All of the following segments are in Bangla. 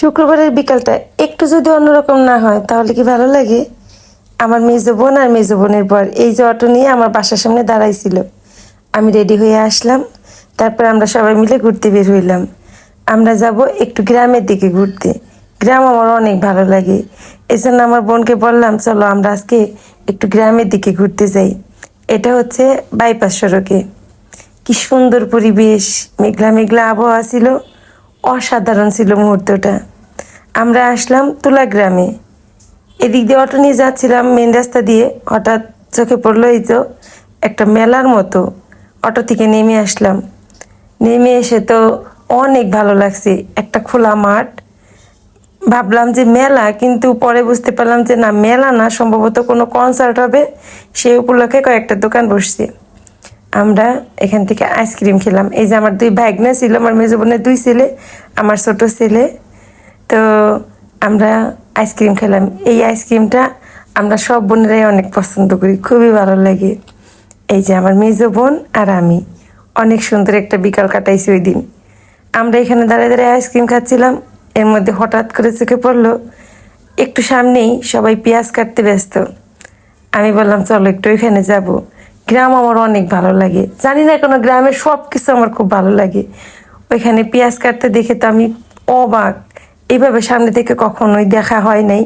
শুক্রবারের বিকালটা একটু যদি অন্যরকম না হয় তাহলে কি ভালো লাগে? আমার মেজো বোন আর মেজো বোনের পর এই যে অটো নিয়ে আমার বাসার সামনে দাঁড়াইছিল, আমি রেডি হয়ে আসলাম। তারপর আমরা সবাই মিলে ঘুরতে বের হইলাম। আমরা যাব একটু গ্রামের দিকে ঘুরতে। গ্রাম আমার অনেক ভালো লাগে। এই জন্য আমার বোনকে বললাম, চলো আমরা আজকে একটু গ্রামের দিকে ঘুরতে যাই। এটা হচ্ছে বাইপাস সড়কে। কি সুন্দর পরিবেশ, মেঘলা মেঘলা আবহাওয়া ছিল, অসাধারণ ছিল মুহূর্তটা। আমরা আসলাম তুলা গ্রামে। এদিক দিয়ে অটো নিয়ে যাচ্ছিলাম মেন রাস্তা দিয়ে, হঠাৎ চোখে পড়লো এই তো একটা মেলার মতো। অটো থেকে নেমে আসলাম। নেমে এসে তো অনেক ভালো লাগছে, একটা খোলা মাঠ। ভাবলাম যে মেলা, কিন্তু পরে বুঝতে পারলাম যে না, মেলা না, সম্ভবত কোনো কনসার্ট হবে, সেই উপলক্ষে কয়েকটা দোকান বসছে। আমরা এখান থেকে আইসক্রিম খেলাম। এই যে আমার দুই ভাগ্নে ছিল, আমার মেজো বোনের দুই ছেলে, আমার ছোট ছেলে। তো আমরা আইসক্রিম খেলাম। এই আইসক্রিমটা আমরা সব বোনেরাই অনেক পছন্দ করি, খুবই ভালো লাগে। এই যে আমার মেজো বোন আর আমি অনেক সুন্দর একটা বিকাল কাটাইছি ওই দিন। আমরা এখানে দাঁড়িয়ে দাঁড়িয়ে আইসক্রিম খাচ্ছিলাম। এর মধ্যে হঠাৎ করে চোখে পড়লো একটু সামনেই সবাই পেঁয়াজ কাটতে ব্যস্ত। আমি বললাম চলো একটু ওইখানে যাব। গ্রাম আমার অনেক ভালো লাগে, জানি না কোনো গ্রামের সব কিছু আমার খুব ভালো লাগে। ওইখানে পেঁয়াজ কাটতে দেখে তো আমি অবাক। এইভাবে সামনে থেকে কখনোই দেখা হয় নাই।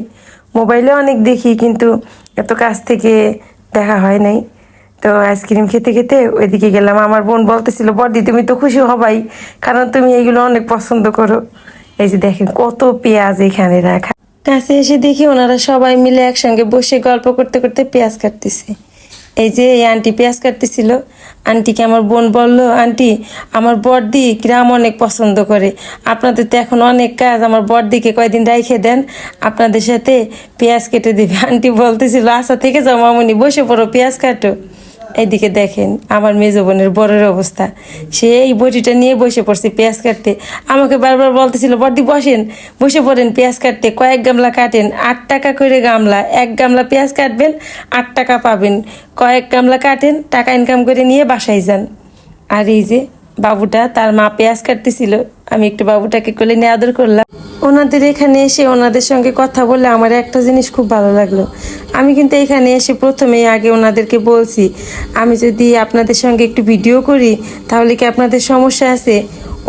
মোবাইলে অনেক দেখি, কিন্তু এত কাছ থেকে দেখা হয় নাই। তো আইসক্রিম খেতে খেতে ওইদিকে গেলাম। আমার বোন বলতেছিল, বড়দি তুমি তো খুশি হবাই, কারণ তুমি এইগুলো অনেক পছন্দ করো। এই যে দেখেন কত পেঁয়াজ এখানে রাখা। কাছে এসে দেখি ওনারা সবাই মিলে একসঙ্গে বসে গল্প করতে করতে পেঁয়াজ কাটতেছে। এই যে এই আন্টি পেঁয়াজ কাটতেছিল। আন্টিকে আমার বোন বলল, আন্টি আমার বড়দি গ্রাম অনেক পছন্দ করে, আপনাদের তো এখন অনেক কাজ, আমার বড়দিকে কয়দিন রাইখে দেন, আপনাদের সাথে পেঁয়াজ কেটে দেবে। আন্টি বলতেছিল, আশা থেকে যাও মামুনি, বসে পড়ো, পেঁয়াজ কাটো। এইদিকে দেখেন আমার মেজো বোনের বড়ের অবস্থা, সে এই বটিটা নিয়ে বসে পড়ছে পেঁয়াজ কাটতে। আমাকে বারবার বলতেছিল, বড়দি বসেন, বসে পড়েন পেঁয়াজ কাটতে, কয়েক গামলা কাটেন, 8 টাকা করে গামলা, 1 গামলা পেঁয়াজ কাটবেন 8 টাকা পাবেন, কয়েক গামলা কাটেন, টাকা ইনকাম করে নিয়ে বাসায় যান। আর এই যে বাবুটা, তার মা পেঁয়াজ কাটতেছিল, আমি একটু বাবুটাকে কোলে নিয়ে আদর করলাম। ওনাদের এখানে এসে ওনাদের সঙ্গে কথা বলে আমার একটা জিনিস খুব ভালো লাগলো। আমি কিন্তু এখানে এসে প্রথমেই আগে ওনাদেরকে বলছি, আমি যদি আপনাদের সঙ্গে একটু ভিডিও করি তাহলে কি আপনাদের সমস্যা আছে?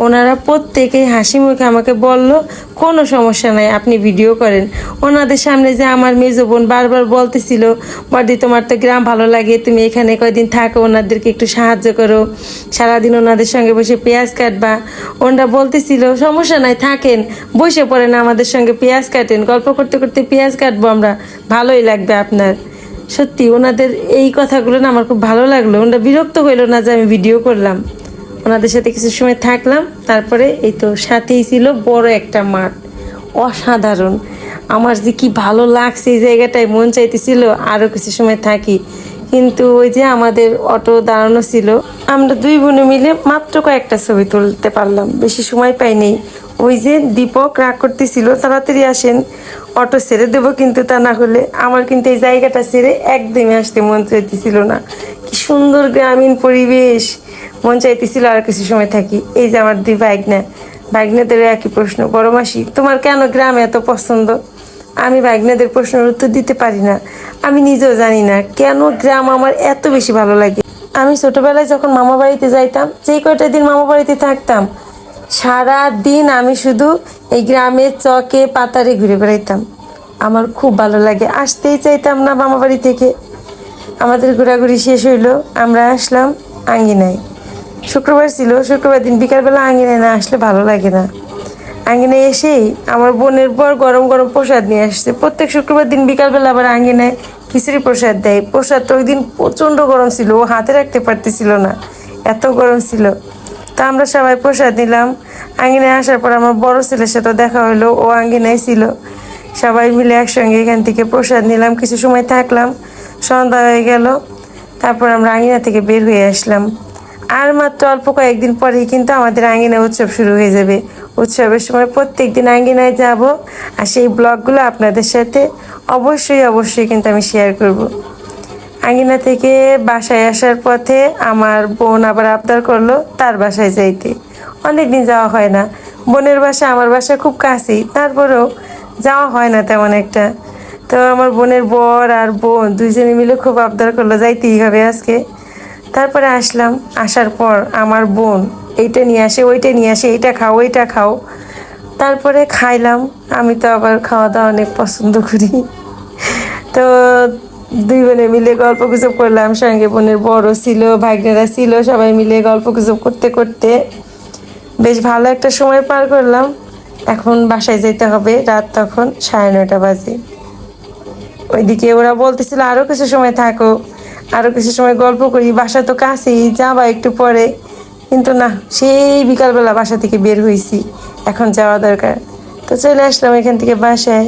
ওনারা প্রত্যেকেই হাসি মুখে আমাকে বলল, কোনো সমস্যা নাই, আপনি ভিডিও করেন। ওনাদের সামনে যে আমার মেজো বোন বারবার বলতেছিল, বড়দি তোমার তো গ্রাম ভালো লাগে, তুমি এখানে কয়দিন থাকো, ওনাদেরকে একটু সাহায্য করো, সারাদিন ওনাদের সঙ্গে বসে পেঁয়াজ কাটবা। ওনারা বলতেছিল, সমস্যা নাই, থাকেন, বসে পড়েন, আমাদের সঙ্গে পেঁয়াজ কাটেন, গল্প করতে করতে পেঁয়াজ কাটবো আমরা, ভালোই লাগবে আপনার। সত্যি ওনাদের এই কথাগুলো না আমার খুব ভালো লাগলো। ওনারা বিরক্ত হইল না যে আমি ভিডিও করলাম। ওনাদের সাথে কিছু সময় থাকলাম। তারপরে এই তো সাথেই ছিল বড় একটা মাঠ, অসাধারণ। আমার যে কি ভালো লাগছে এই জায়গাটায়, মন চাইতেছিল আরও কিছু সময় থাকি, কিন্তু ওই যে আমাদের অটো দাঁড়ানো ছিল। আমরা দুই বোনে মিলে মাত্র কয়েকটা ছবি তুলতে পারলাম, বেশি সময় পাইনি। ওই যে দীপক রাগ করতেছিল, তাড়াতাড়ি আসেন, অটো ছেড়ে দেবো, কিন্তু তা না হলে আমার কিন্তু এই জায়গাটা ছেড়ে একদমই আসতে মন চাইতেছিল না। কি সুন্দর গ্রামীণ পরিবেশ, মন চাইতেছিল আর কিছু সময় থাকি। এই যে আমার দুই ভাগ্না, ভাগ্নেদেরও একই প্রশ্ন, বড় মাসি তোমার কেন গ্রাম এত পছন্দ? আমি ভাগ্নেদের প্রশ্নের উত্তর দিতে পারি না। আমি নিজেও জানি না কেন গ্রাম আমার এত বেশি ভালো লাগে। আমি ছোটবেলায় যখন মামা বাড়িতে যাইতাম, যেই কয়টা দিন মামা বাড়িতে থাকতাম, সারা দিন আমি শুধু এই গ্রামের চকে পাতারে ঘুরে বেড়াইতাম। আমার খুব ভালো লাগে, আসতেই চাইতাম না মামা বাড়ি থেকে। আমাদের ঘোরাঘুরি শেষ হইলো, আমরা আসলাম আঙ্গিনায়। শুক্রবার ছিল, শুক্রবার দিন বিকালবেলা আঙ্গিনায় না আসলে ভালো লাগে না। আঙ্গিনায় এসেই আমার বোনের বর গরম গরম প্রসাদ নিয়ে আসছে। প্রত্যেক শুক্রবার দিন বিকালবেলা আবার আঙ্গিনায় খিচুড়ি প্রসাদ দেয়। প্রসাদটা ওই দিন প্রচণ্ড গরম ছিল, ও হাতে রাখতে পারতেছিল না, এত গরম ছিল। তা আমরা সবাই প্রসাদ নিলাম। আঙ্গিনায় আসার পর আমার বড় ছেলের সাথে দেখা হলো, ও আঙ্গিনায় ছিল। সবাই মিলে একসঙ্গে এখান থেকে প্রসাদ নিলাম, কিছু সময় থাকলাম, সন্ধ্যা হয়ে গেল। তারপর আমরা আঙ্গিনা থেকে বের হয়ে আসলাম। আর মাত্র অল্প কয়েকদিন পরেই কিন্তু আমাদের আঙ্গিনায় উৎসব শুরু হয়ে যাবে। উৎসবের সময় প্রত্যেক দিন আঙ্গিনায় যাব, আর সেই ব্লগগুলো আপনাদের সাথে অবশ্যই অবশ্যই কিন্তু আমি শেয়ার করব। আঙ্গিনা থেকে বাসায় আসার পথে আমার বোন আবার আবদার করলো তার বাসায় যাইতে। অনেকদিন যাওয়া হয় না, বোনের বাসা আমার বাসা খুব কাছেই, তারপরেও যাওয়া হয় না তেমন একটা। তো আমার বোনের বর আর বোন দুইজনে মিলে খুব আবদার করলো যাইতেই হবে আজকে। তারপরে আসলাম, আসার পর আমার বোন এইটা নিয়ে আসে, ওইটা নিয়ে আসে, এইটা খাও ওইটা খাও। তারপরে খাইলাম। আমি তো আবার খাওয়া দাওয়া অনেক পছন্দ করি। তো দুই বোনে মিলে গল্প গুজব করলাম, সঙ্গে বোনের বড় ছিল, ভাগ্নেরা ছিল, সবাই মিলে গল্প গুজব করতে করতে বেশ ভালো একটা সময় পার করলাম। এখন বাসায় যেতে হবে, রাত তখন 9:30 বাজে। ওইদিকে ওরা বলতেছিল আরো কিছু সময় থাকো, আরো কিছু সময় গল্প করি, বাসা তো কাছেই, যাবা একটু পরে। কিন্তু না, সেই বিকালবেলা বাসা থেকে বের হয়েছি, এখন যাওয়া দরকার। তো চলে আসলাম এখান থেকে বাসায়।